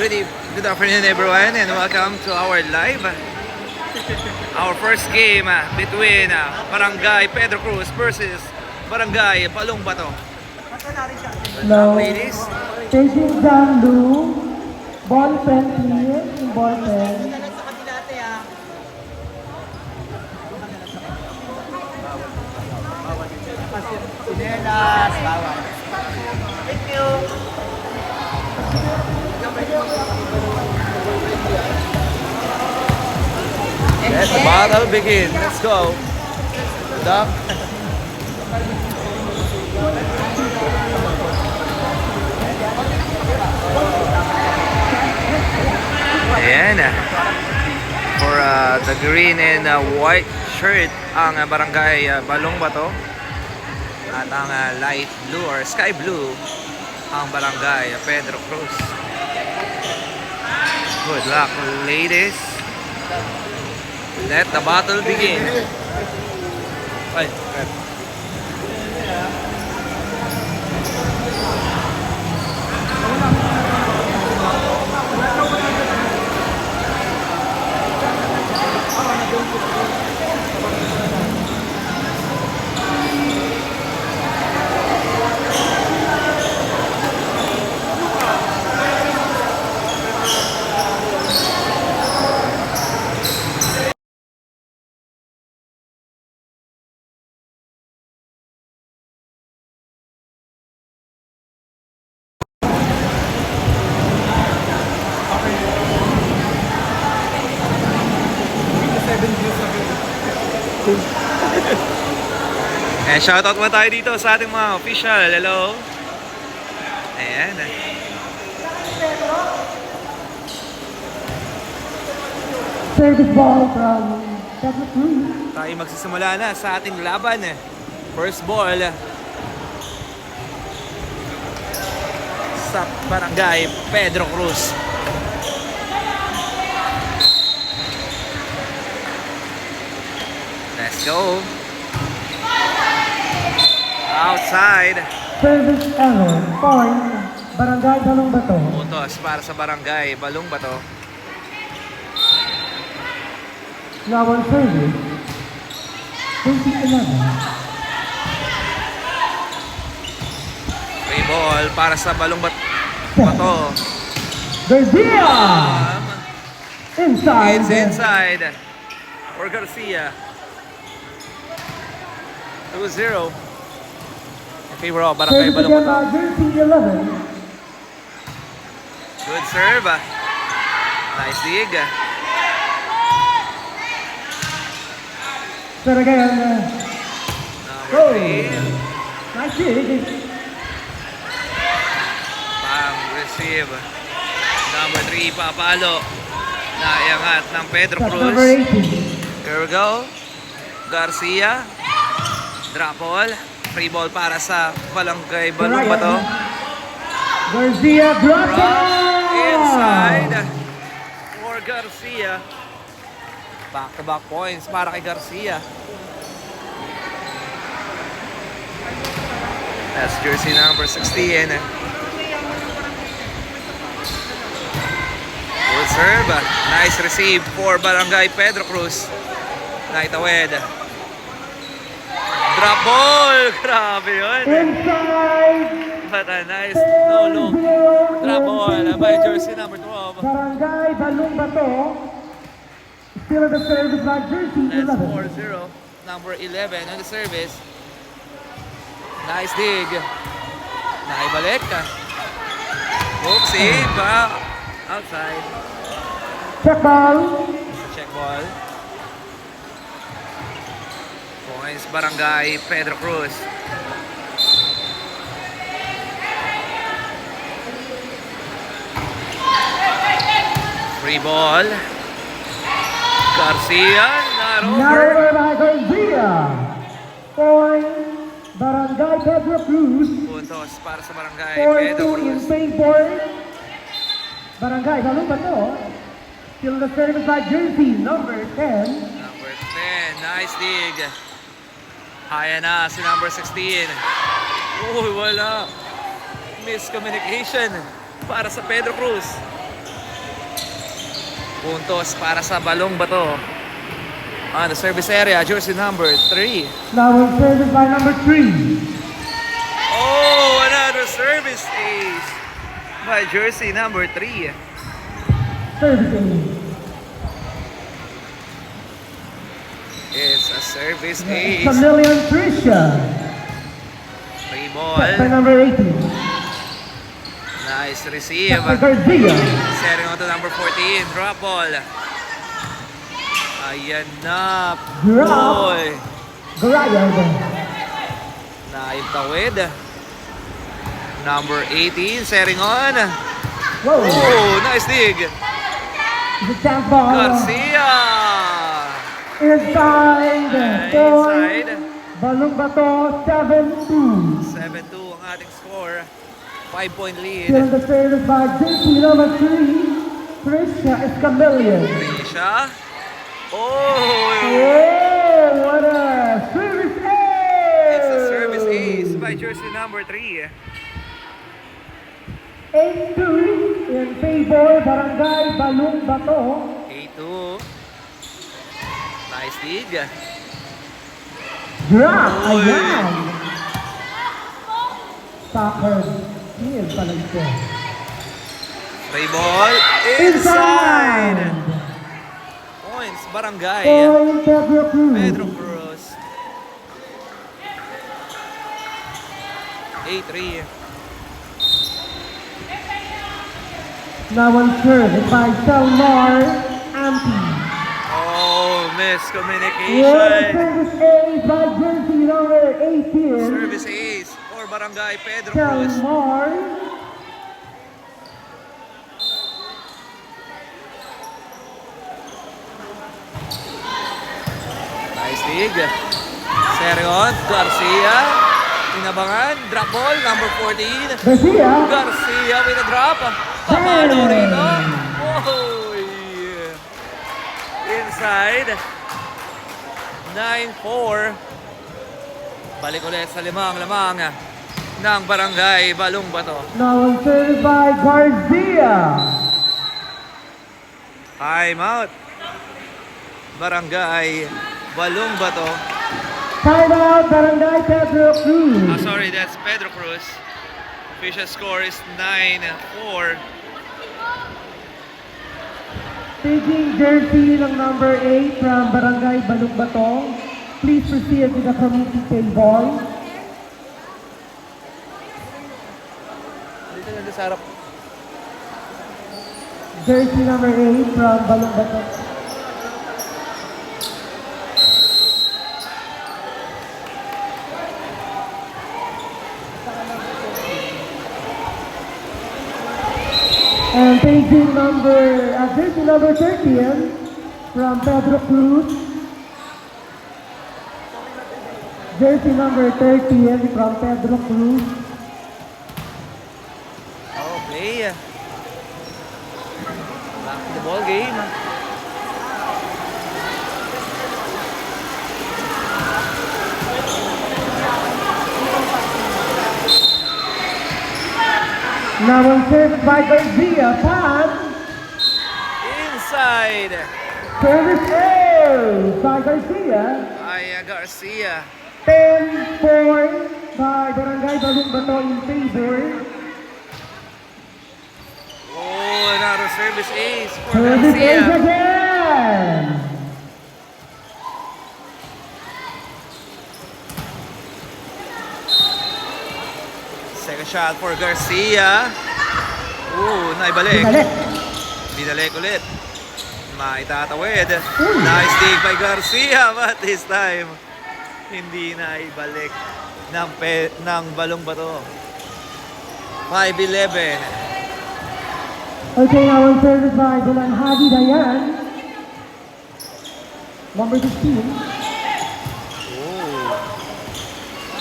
Good afternoon everyone and welcome to our live. Our first game between Barangay Pedro Cruz versus Barangay Balong Bato. Good luck, ladies. Chasing down Lu. Ball pen clear. Yung ball pen. Sinelas, bawal. Thank you. Let the battle begin. Let's go. Good luck. Ayan. For the green and white shirt ang Barangay Balong Bato. At ang light blue or sky blue ang Barangay Pedro Cruz. Good luck, ladies. Let the battle begin. Ay, shoutout mo tayo dito sa ating mga official. Hello. Ayan. Service ball from Pedro Cruz. Tayo magsisimula na sa ating laban. First ball sa Barangay Pedro Cruz. Let's go. Outside. Service error. Point. Barangay Balong Bato. Puntos para sa Barangay Balong Bato. Now on service. 2011. Free ball para sa Balong Bato. Garcia! Inside. It's inside for Garcia. 2-0. In favor of Barangay Service Balong again Bato. by Jersey 11. Good serve. Nice dig. But again, Number 3. nice dig. Pang receive. Number 3, papalo. Naiangat ng Pedro Shot Cruz. number 18. Here we go. Garcia. Drop ball. Free ball para sa Barangay Balong Bato. Garcia drop From ball! inside for Garcia. Back-to-back points para kay Garcia. That's jersey number 16. Good serve. Nice receive for Barangay Pedro Cruz. Naitawid. Drop ball. Grabe yun. Inside! But a nice no-look drop ball by jersey number 12. Barangay Balong Bato. Still at the service by Jersey That's 11. 4-0. Number 11 on the service. Nice dig. Naibalik. Oopsie. Outside. Check ball. Check ball. Points Barangay Pedro Cruz. Free ball. Garcia. Not Not over. over by Garcia. Point. Barangay Pedro Cruz. Puntos para sa Barangay 4-2 Pedro in Cruz. favor. Barangay Balong Bato. Still the service by Jersey number 10. Number 10. Nice dig. Kaya na si number 16. Uy, wala. Miscommunication para sa Pedro Cruz. Puntos para sa Balong Bato. On the service area, jersey number 3. Now on service by number 3. Oh, another service ace by jersey number 3. Servicing. It's a service ace. Chameleon Trisha. Free By ball. number 18. Nice receive. By Garcia. Setting on to number 14. Drop ball. Ayan na. Drop. Boy. Garayag. Naibtawid. Number 18. Setting on. Whoa. Oh, nice dig. The jump ball. Garcia. Inside. Inside. Balong Bato 7-2. 7-2 ang ating score. 5-point lead. Still the service by JP number 3. Trisha Escamillion. Risha. Oh! Oh, what a service ace! It's a service ace by jersey number 3. 8-2 in favor Barangay Balong Bato. 8-2. Nice dig. Drop! Oy. Ayan! Soccer. Yan pala ito. Free ball. Inside! Points, Barangay. Point Pedro Cruz. Pedro Cruz. 8-3. Now on service by Selmar Ampi. Oh, What a miscommunication. service ace by jersey number 18. Service ace for Barangay Pedro Cruz. Selmar. Nice dig. Serion, Garcia. Inabangan, drop ball, number 14. Garcia. Garcia with a drop. Papalo rito. Oh, yeah. Inside. 9-4. Balik ulit sa lamang ng Barangay Balong Bato. Now on service by Garcia. Time out. Barangay Balong Bato. Timeout Barangay Pedro Cruz. Sorry, that's Pedro Cruz. Official score is 9-4. Taking jersey ng number 8 from Barangay Balong Bato. Please proceed to the committee table. Dito lang sa harap. Jersey number 8 from Balong Bato. And taking jersey number 13 from Pedro Cruz. Jersey number 13 from Pedro Cruz. Okay. Back to the ball game. Now on service by Garcia, pass. Inside. Service A by Garcia. Ay, Garcia. 10-4 by Barangay Balong Bato in favor. Oh, another service ace for Service A Garcia. again. Second shot for Garcia. Oh, naibalik. Balik. Binalik ulit. Maitatawid. Nice dig by Garcia, but this time hindi na ibalik ng Balong Bato. 5-11. Okay, now on service by Bulanhagi Dayan. Number 15.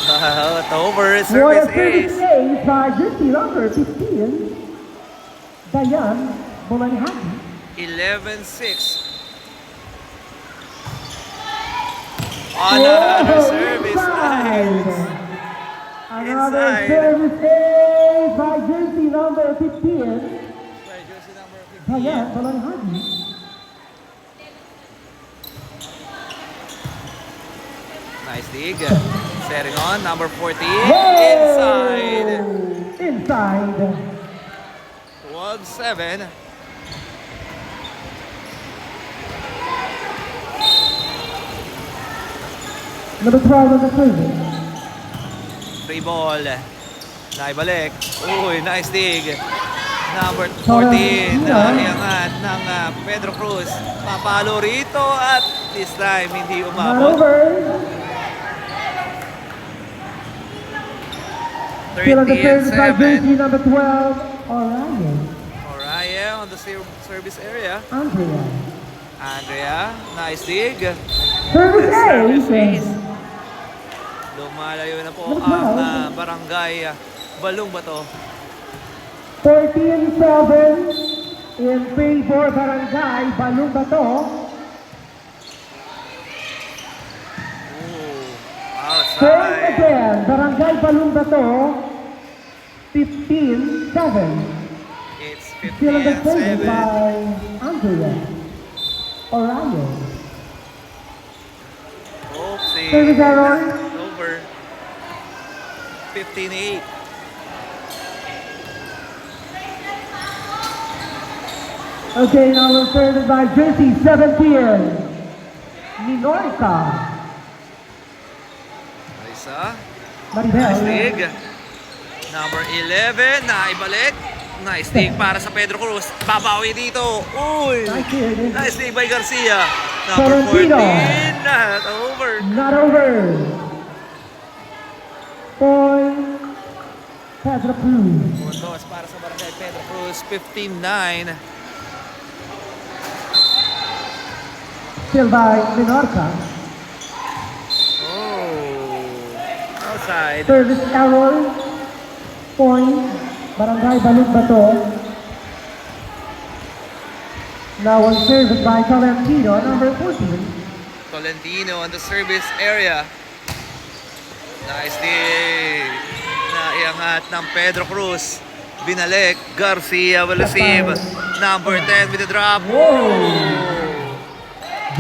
It's over. What a Service service ace. ace by jersey number 15. Dayan Bulanhagi. 11-6. Another service. Nice. Another Inside. service ace by jersey number 15. By jersey number 15. Dayan Bulanhagi. Nice dig. Setting on, number 14. Whoa! Inside. Inside. 12-7. Number 12 on the service. Free ball. Naibalik. Uy, nice dig. Number 14. Iangat ng Pedro Cruz. Papalo rito at this time hindi Not umabot. over. Still on the service by 30-7. jersey number 12, Orion. Orion on the service area. Andrea. Andrea, nice dig. Service Service ace. ace. Lumalayo na po ang barangay Balong Bato. 14-7 in favor Barangay Balong Bato. Ooh, Third outside. again, Barangay Balong Bato. 15-7. It's Still on the service 15-7. by Andrea. Orion. Oopsie. Service error. Over. 15-8. Okay, now we'll serve by jersey 17, Minorca. Isa. Maribel. Nice dig. Number 11, naibalik. Nice dig para sa Pedro Cruz. Babawi dito. Uy! Nice dig. Nice dig by Garcia. Number 14, Valentino. not over. Not over. Point. Pedro Cruz. Puntos para sa Barangay Pedro Cruz, 15-9. Still by Minorca. Oh, outside. Service error. Point. Barangay Balong Bato. Now on service by Tolentino, number 14. Tolentino on the service area. Nice dig. Naiangat ng Pedro Cruz. Binalik. Garcia will receive. Number 10 with the drop.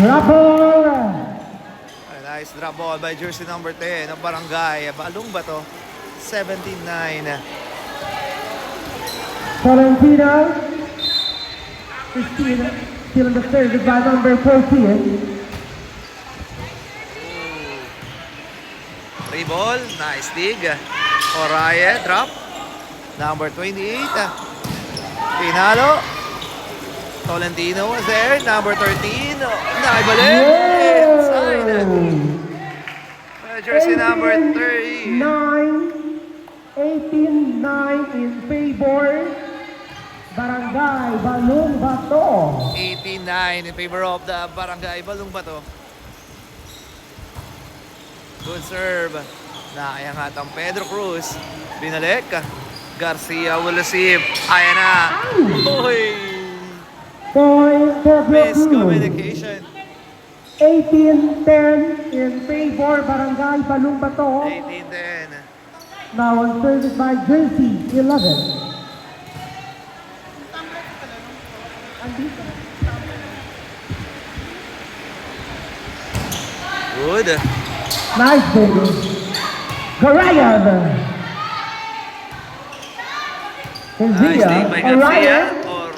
Drop ball. A nice drop ball by jersey number 10 ng Barangay Balong Bato. 17-9. Tolentino. 15. Still in the service by number 14. Free ball. Nice dig. Orion drop. Number 28. Pinalo. Tolentino was there. Number 13. Naibalik. Inside. Jersey number 30. 18-9 in favor Barangay Balong Bato. 18-9 in favor of the Barangay Balong Bato. Good serve. Nakayangat ang Pedro Cruz. Binalik. Garcia will receive. Ayan na. Uy! Point Pedro Cruz. Miscommunication. 18-10 in favor Barangay Balong Bato. 18-10. Now on service by jersey 11. Good. Nice baby. Garayev. Nice dig by Garcia.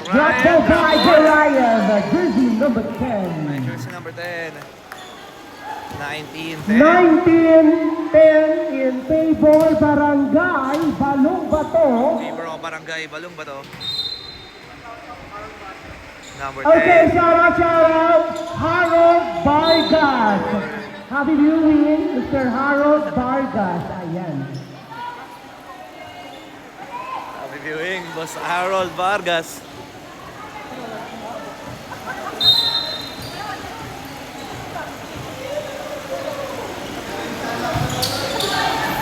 Drop ball by Garayev. Jersey number 10. Jersey number 10. 19-10. 19-10 in favor Barangay Balong Bato. Favor of Barangay Balong Bato. Number 10. Okay, shout out, Harold Vargas. Happy viewing, Mr. Harold Vargas. Ayan. Happy viewing, Boss Harold Vargas.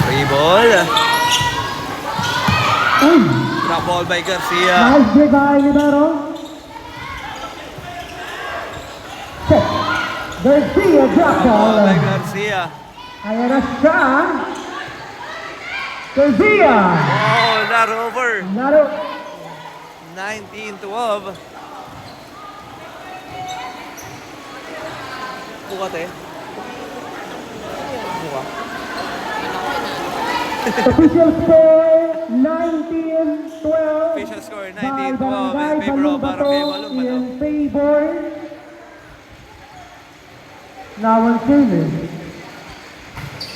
Free ball. Drop ball by Garcia. Nice dig by Libero. Set. Garcia drop Ball by ball. Garcia. Ayan na siya. Garcia. Oh, not over. Naro. 19-12. Bukat eh. ah. Official score 19-12. Official score By 19-12 Barangay in favor of Balong Barangay Bato Balong Bato. in favor. Now on service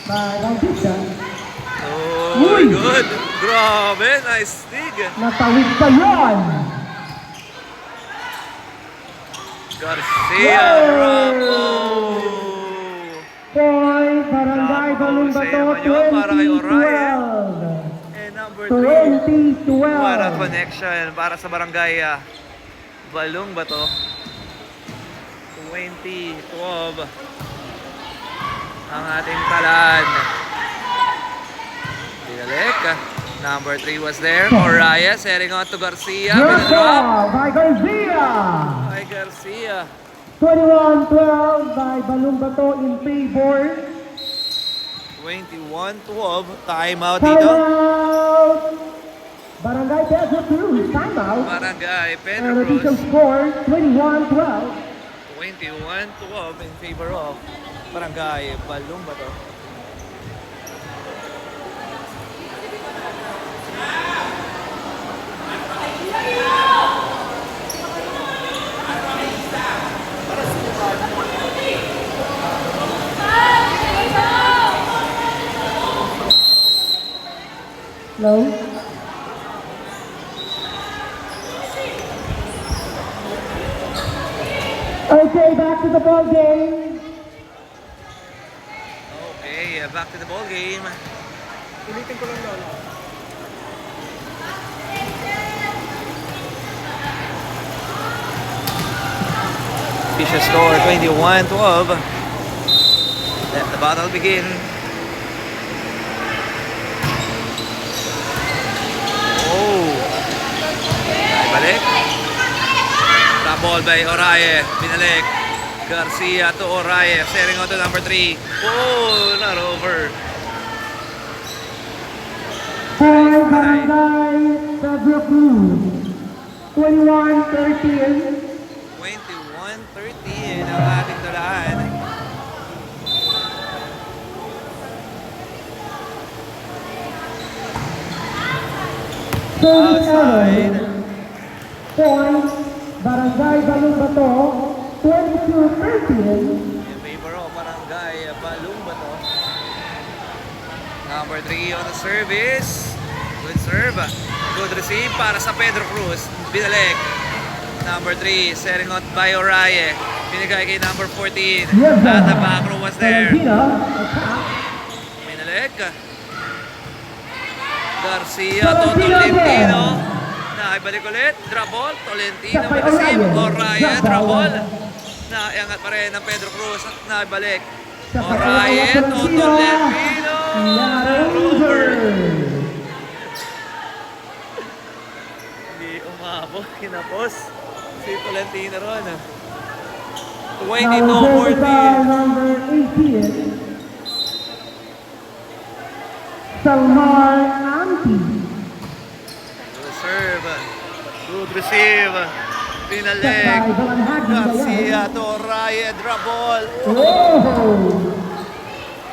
by Bautista. Oh, Uy! good. Grabe, nice dig. Natawid pa yun. Garcia, Yay! bravo. Point Barangay Bravo, Balong Jose Bato Mayon para kay Orion. 2012. And number 3. 2012. What a connection para sa Barangay Balong Bato. 2012. Ang ating talan. Binalik. Number 3 was there. Orion setting on to Garcia. Good Pinadrop ball by Garcia. by Garcia. 21-12 by Balong Bato in favor. 21-12. Timeout dito. Timeout. Barangay Pedro Cruz, timeout. Barangay Pedro And official Cruz. score 21-12. 21-12 in favor of Barangay Balong Bato. Hello? Okay, back to the ball game. Okay, back to the ball game. Ulitin ko lang lolo. Official score 21-12. Let the battle begin. Oh. Ay, balik. Top ball by Oraye. Binalik. Garcia to Oraye. Setting on to number 3. Oh, not over. For Barangay Pedro Cruz. 21-13. 21-13 ang ating talaan. Outside. Point, Barangay Balong Bato, 22-13. In favor of Barangay Balong Bato. Number 3 on the service. Good serve. Good receive para sa Pedro Cruz. Binalik. Number 3, setting out by Oraye. Binigay kay number 14. Yes, sir. At the back row was there. Valentina, attack. Binalik. Garcia to Tolentino. Naibalik ulit. Drop ball. Tolentino Sabay with receive. Oraye. Oraye. Drop Drop ball. ball. Naiangat pa rin ng Pedro Cruz. Naibalik. Sabay Oraye to Tolentino. Tolentino. Not Over. over. Hindi umabot. Kinapos. Si Tolentino ron. Now reserve by 22-14. number 18. Salmar Amti. Good serve. Good receive. Pinalik. Sabay Balanhagi. Garcia to Oraye. Drop ball. Oh!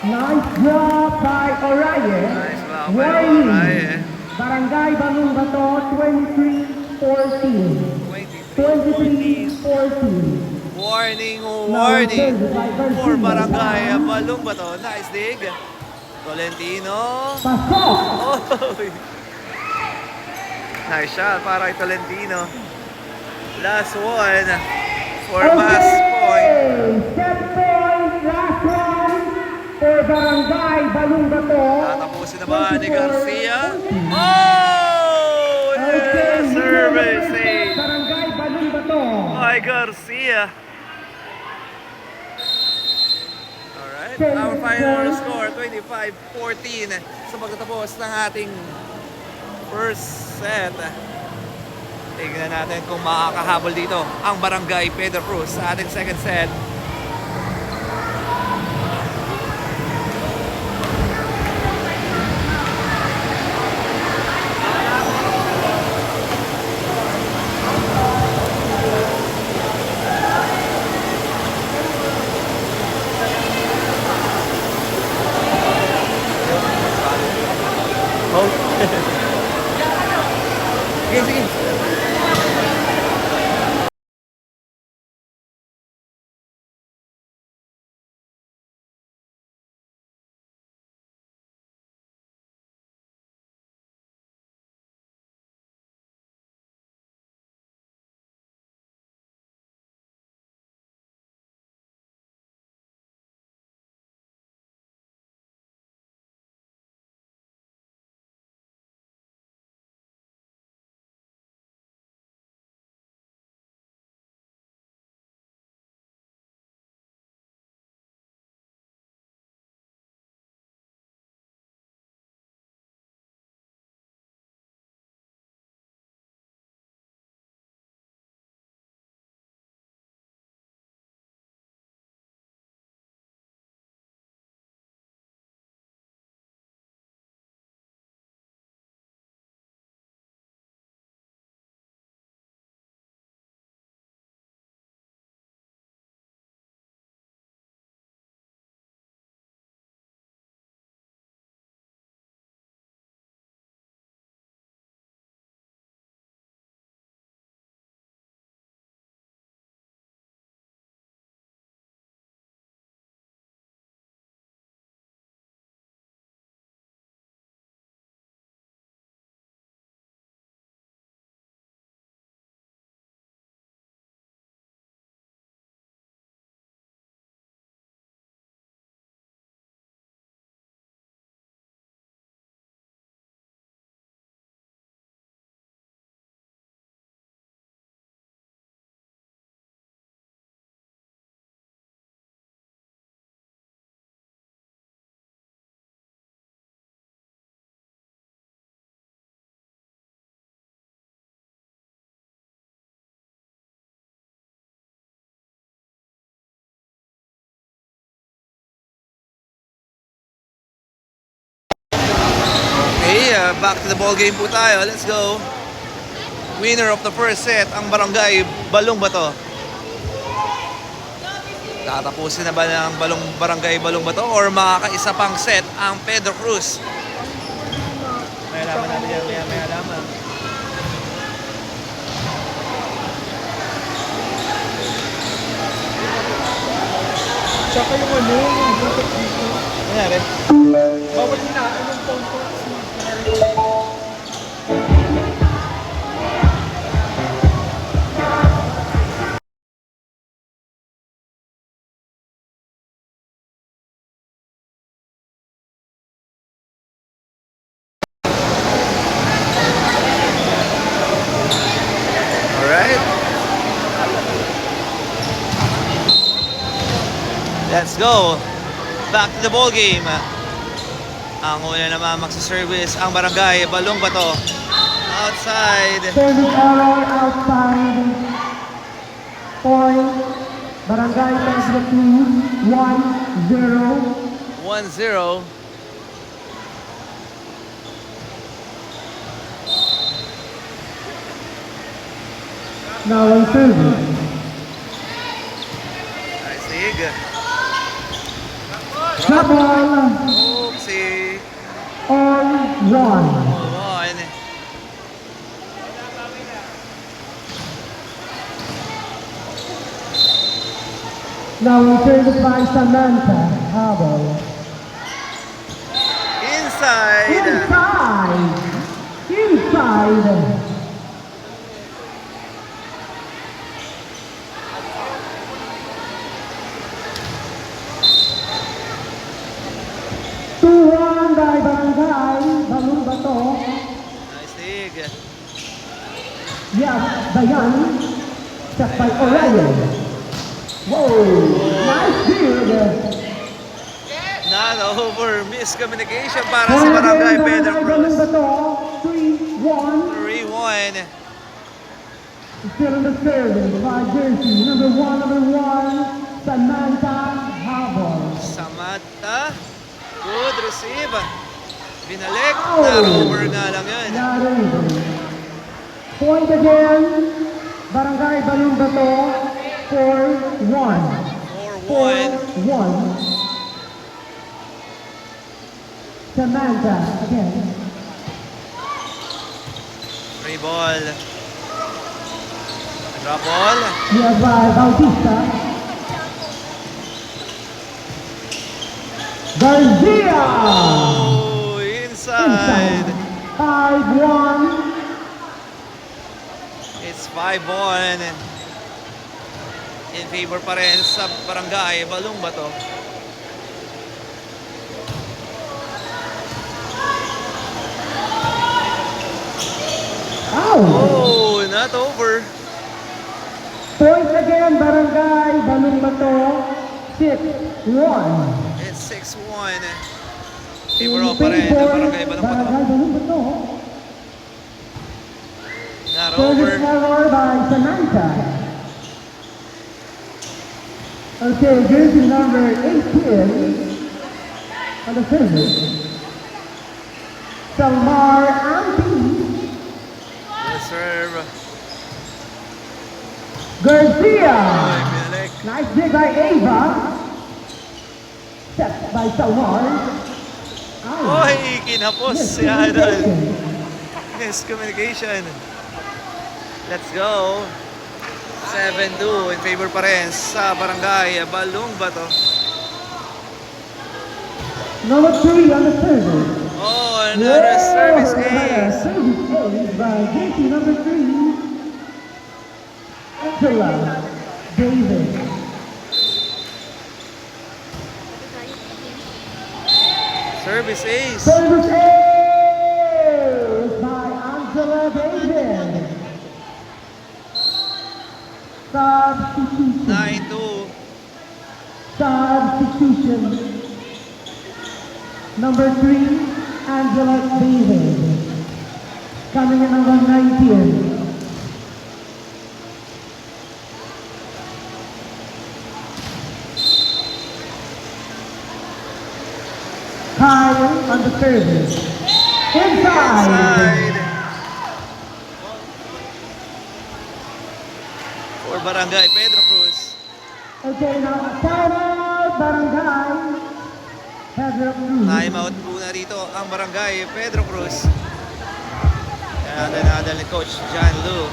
Nice drop by Oraye. Nice block by Warning. Oraye. Barangay Balong Bato, 23-14. 23-14. Warning, Now warning reserve by for Garcia. Barangay Balong Bato. Nice dig. Tolentino. Pasok! Oh! Nice shot para kay Tolentino. Last one for mass point. Set point, last one for Barangay Balong Bato. Tatapusin na ba ni Garcia? Oh! Okay, Yes! Service save Barangay Balong Bato. by Garcia. Alright, our final score 25-14 sa pagtatapos ng ating first set. Tingnan natin kung makakahabol dito ang Barangay Pedro Cruz sa ating second set. Oh. Sige, sige. Okay, back to the ball game po tayo. Let's go. Winner of the first set, ang Barangay Balong Bato. Tatapusin na ba ng Barangay Balong Bato or makakaisa pang set ang Pedro Cruz? May alaman natin yan, may alaman. Tsaka yung ano, yung buntot dito. Nangyari? Bawal na, anong ponto? Alright. Let's go. Back to the ball game. Ang una naman magsaservice ang Barangay Balong Bato. Outside. Service error outside. Point. Barangay Pedro Cruz, 1-0. 1-0. Now on service. Nice dig. Trouble Oopsie. on 1. One. Now on service by Samantha Habel. Inside. Inside. Tuwan by Barangay Balong Bato. Nice dig. Yes, Dayan. Set by Orion. Whoa, nice dig. Not over. Miscommunication para sa Barangay Pedro Cruz. 3-1. 3-1. Still in the service by jersey number one, Samantha Habel. Samantha. Good receive. Binalik. Not over nga lang yun. Not over. Point again, Barangay Balong Bato, 4-1. 4-1. 4-1. Samantha again. Free ball. Drop ball. Here by Bautista. Garcia! Oh, inside. 5-1. It's 5-1. In favor pa rin sa Barangay Balong-Bato. Out! Oh, not over. Point again, Barangay Balong-Bato. 6-1. It's 6-1. Favor pa rin ng Barangay Balong-Bato. Barangay Balong-Bato. Not Service over. error by Samantha. Okay, jersey number 18 on the service. Salmar Ampi. Good serve. Garcia. Ay, Bilek. Nice dig by Ava. Set by Salmar. Out. Oy, kinapos si Idol. Miscommunication. Let's go. 7-2 in favor pa rin sa Barangay Balong-Bato. Number 3 on the service. Oh, another service ace. Service ace by jersey number 3. Angela David. Service ace. Service ace by Angela David. Substitution. 9-2. Substitution. Number 3, Angela David. Coming in number 19. Kyle on the service. Inside. Inside. For Barangay Pedro Cruz. Okay, now timeout, Barangay. Pedro Cruz. Time out muna rito ang Barangay Pedro Cruz. Nadal ni Coach John Lu.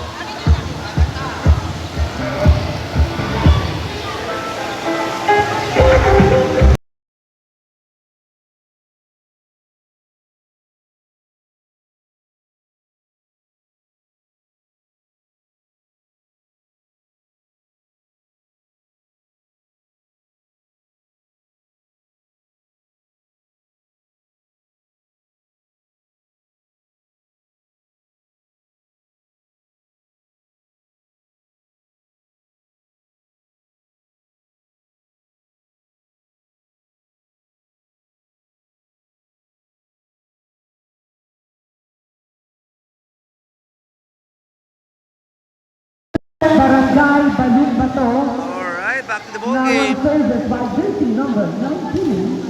Barangay Balong-Bato. Alright, back to the ball Now game. on service by jersey number 19.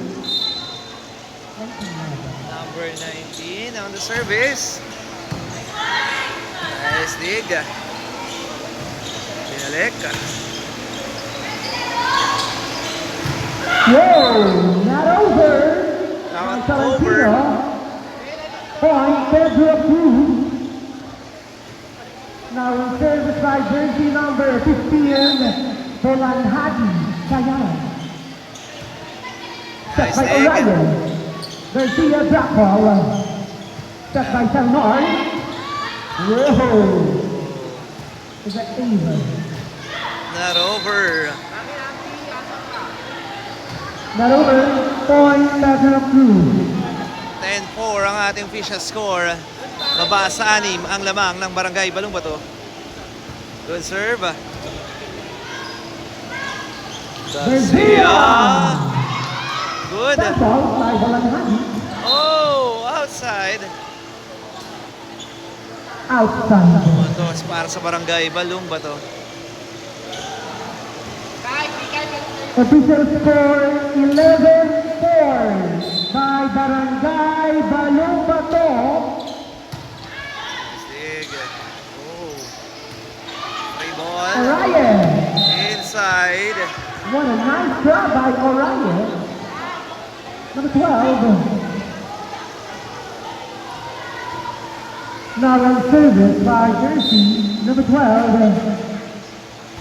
Number 19 on the service. Nice dig. Binalik. Whoa, not over. Not Valentino. over. Point Pedro Cruz. Now in service by jersey number 15, Bolanhadi Sayan. Set Nice by dig. Orion. Garcia drop ball. Set by Salmar. Whoa. Is that even? Not over. Not over. Point Pedro Cruz. 10-4 ang ating official score. Baba sa 6 ang lamang ng Barangay Balong-Bato. Good serve. Garcia. Good. Set ball by Bolanhadi. Oh, outside. Outside. Toss para sa Barangay Balong-Bato. Official score 11-4 by Barangay Balong-Bato. Sig. Oh. Free ball. Orion. Inside. What a nice job by Orion. Number 12. Now on service by jersey number 12,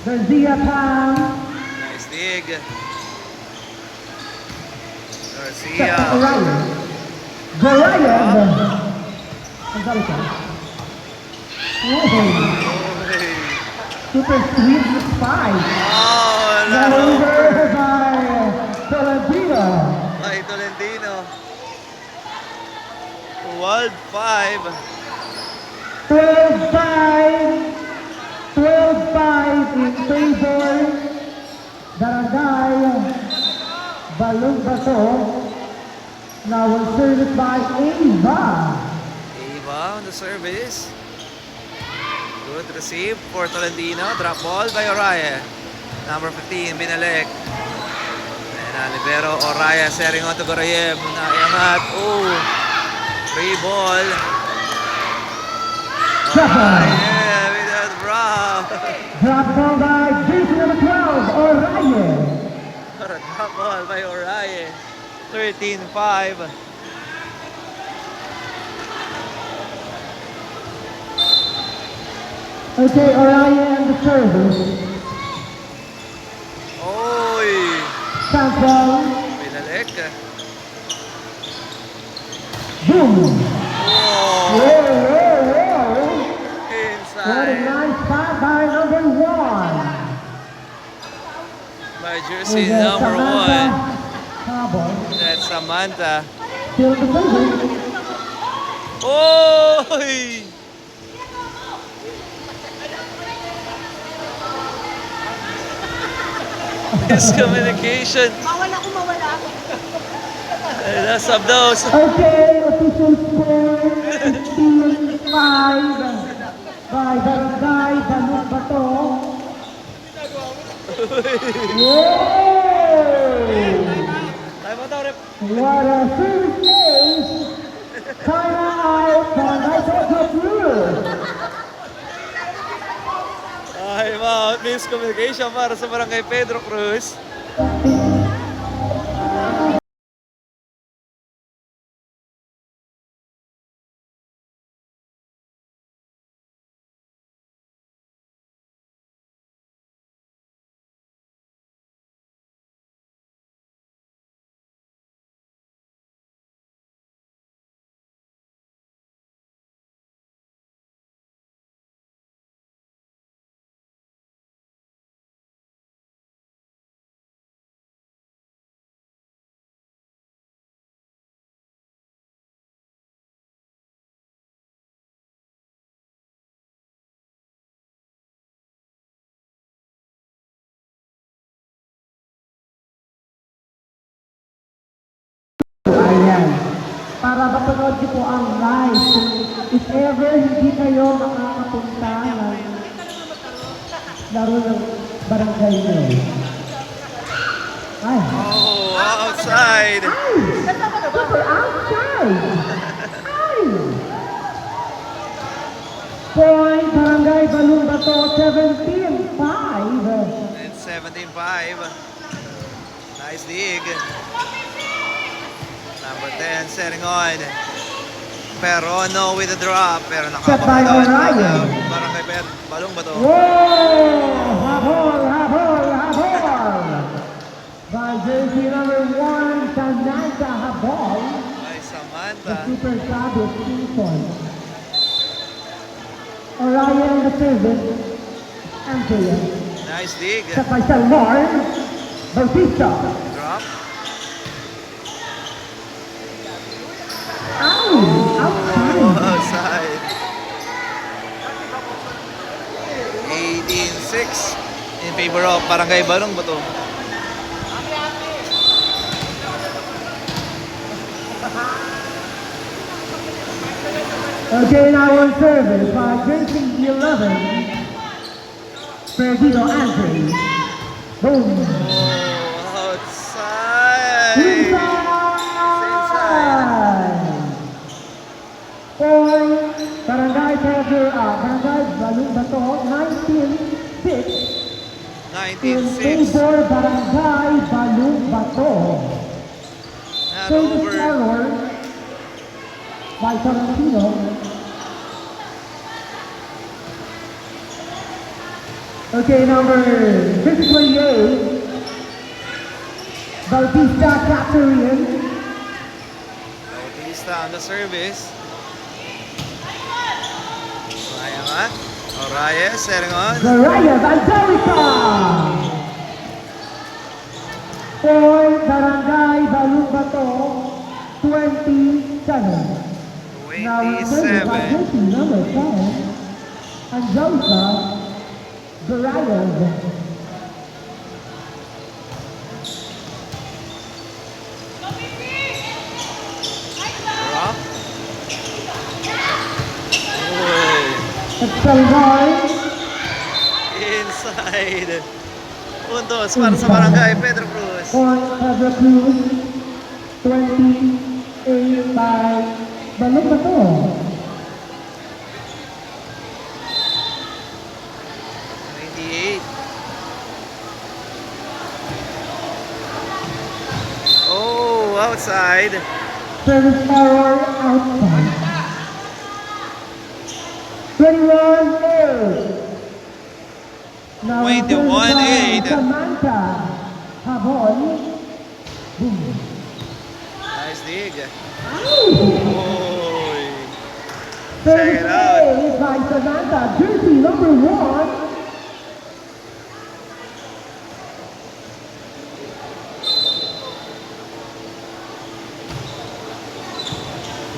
Garcia Pam. Nice dig. Garcia. Garcia. Ryan. Ang galing siya. Oy. Super sweet five. Oh, Now laro. over by Tolentino. Ay, Tolentino. Wild 5. 12-5. 12-5 in favor. Barangay Balong Bato. Now on service by Ava. Ava on the service. Good receive for Tolentino. Drop ball by Oraya. Number 15, Binalek. And Libero Oraya sharing on to Gorayev. Naiangat. Oh, free ball. Oraya with that drop. Drop ball by jersey number 12, Orion. Drop ball by Oraya. 13-5. Okay, Orion the service. Oy! Sample. Binalek. Boom. Oh! Whoa, whoa, whoa. What a Inside. nice spot by number 1. By jersey number 1. Habol. That's Samantha. Still the service. Oy! Miscommunication. Mawala ako, mawala ako. Nasab daw. Okay, official score 15-5 by Barangay Balong Bato. Whoa! Tayo mo daw, rep. What a service is! Time out! Barangay Pedro Cruz! Ay, wow. Miscommunication para sa Barangay Pedro Cruz. Ayan. Para mapanood niyo po ang live. If ever hindi kayo makakapunta ng laro ng barangay nyo. Ay. Oh, outside. Ay! Super outside! Ay! Point, Barangay Balong Bato, 17-5. And 17-5. Nice dig. Number 10 setting on. Pero no with the drop. Pero Set by Orion. Barangay Balong Bato. Whoa! Habol, habol, habol! By jersey number 1, Samantha Habol. By The Samantha. super savage 3 points. Orion in the service. Andrea. Nice dig. Set by Salmar. Bautista. Drop. Ow! Oh, Outside. outside. 18-6 in favor of Barangay Balong Bato. Okay, now on service by jersey 11. Perdido Andre. Boom. Oh, outside. Inside! Point, Barangay Balong Bato, 19-6 in 19-6. favor Barangay Balong Bato. Not Service over. error by Tolentino. Okay, number 58, Bautista Catherine. Bautista on the service. Kaya nga. Orayes, setting on. Zaraya Angelica. For Barangay Balumbato, 27. Now, 27. number 10, Angelica Zaraya. Rock. Uy. At Salvar, Inside. Puntos para sa Barangay Pedro Cruz. for Pedro Cruz, 28 by Balumbato. 98. Oh, outside. Service power outside. 21-8. Now, 21-8. Samantha Habon. Boom. Nice dig. Ow! Oy. Service Check it out. play by Samantha, jersey number 1.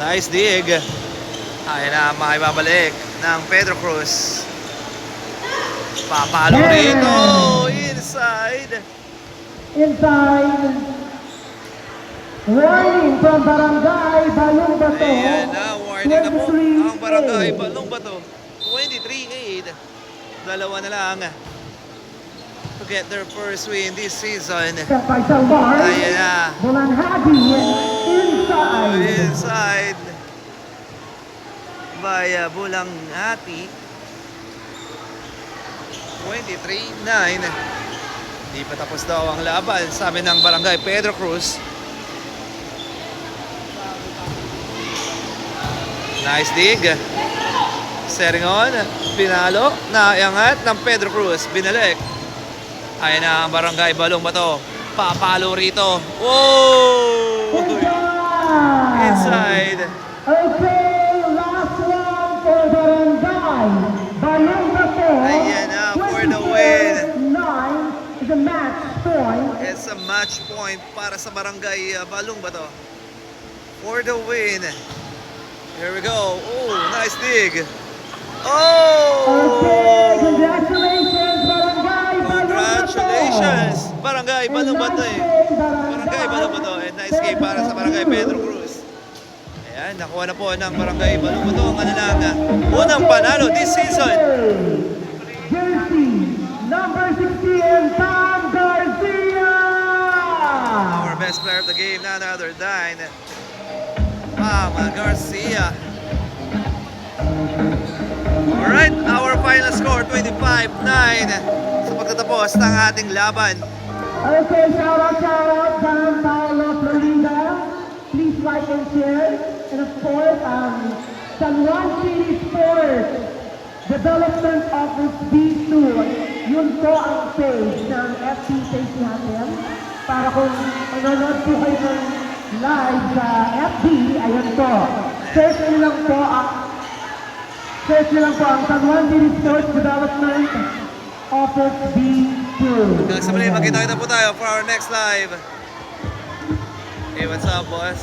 Nice dig. Ay na makibabalik ng Pedro Cruz. Papalo rito. Inside. Inside. Warning from Barangay Balumbato. Ayan na, warning na po 23-8. ang Barangay Balumbato. 23-8. Dalawa na lang to get their first win this season. Set by Salvar. Ayan na. Bulanhadi Oh, inside. inside by Bulangati. 23-9. Di pa tapos daw ang laban, sabi ng Barangay Pedro Cruz. Nice dig. Setting on. Pinalo. Naiangat ng Pedro Cruz. Binalik. Ayan na ang Barangay Balumbato. Papalo rito. Whoa! Inside. Okay, last one for Barangay Balumbato. Ayan na, for the win. 9 is a match point. It's a match point para sa Barangay Balumbato. For the win. Here we go. Oh, nice dig. Okay, Oh! congratulations Barangay Balumbato. Congratulations, Barangay Balumbato. Barangay Balumbato. And nice game para sa Barangay Pedro Cruz. Ayan, nakuha na po ng Barangay Balumbato ang kanilang unang panalo this season. Jersey number 16, Tom Garcia. Our best player of the game, none other than Mama Garcia. Alright, our final score, 25-9 sa pagtatapos ng ating laban. Okay, shout out, San Paulo, Florida. Please like and share. And of course, San Juan City Sports Development Office B2. Yun po ang page ng FT Safety Hatem. Para kung manonood po kayo ng live sa FB, ayan po. Search nyo lang po ang San Juan City Sports Development Office B2. Hanggang sa muli, magkita-kita po tayo for our next live. Hey, what's up, boss?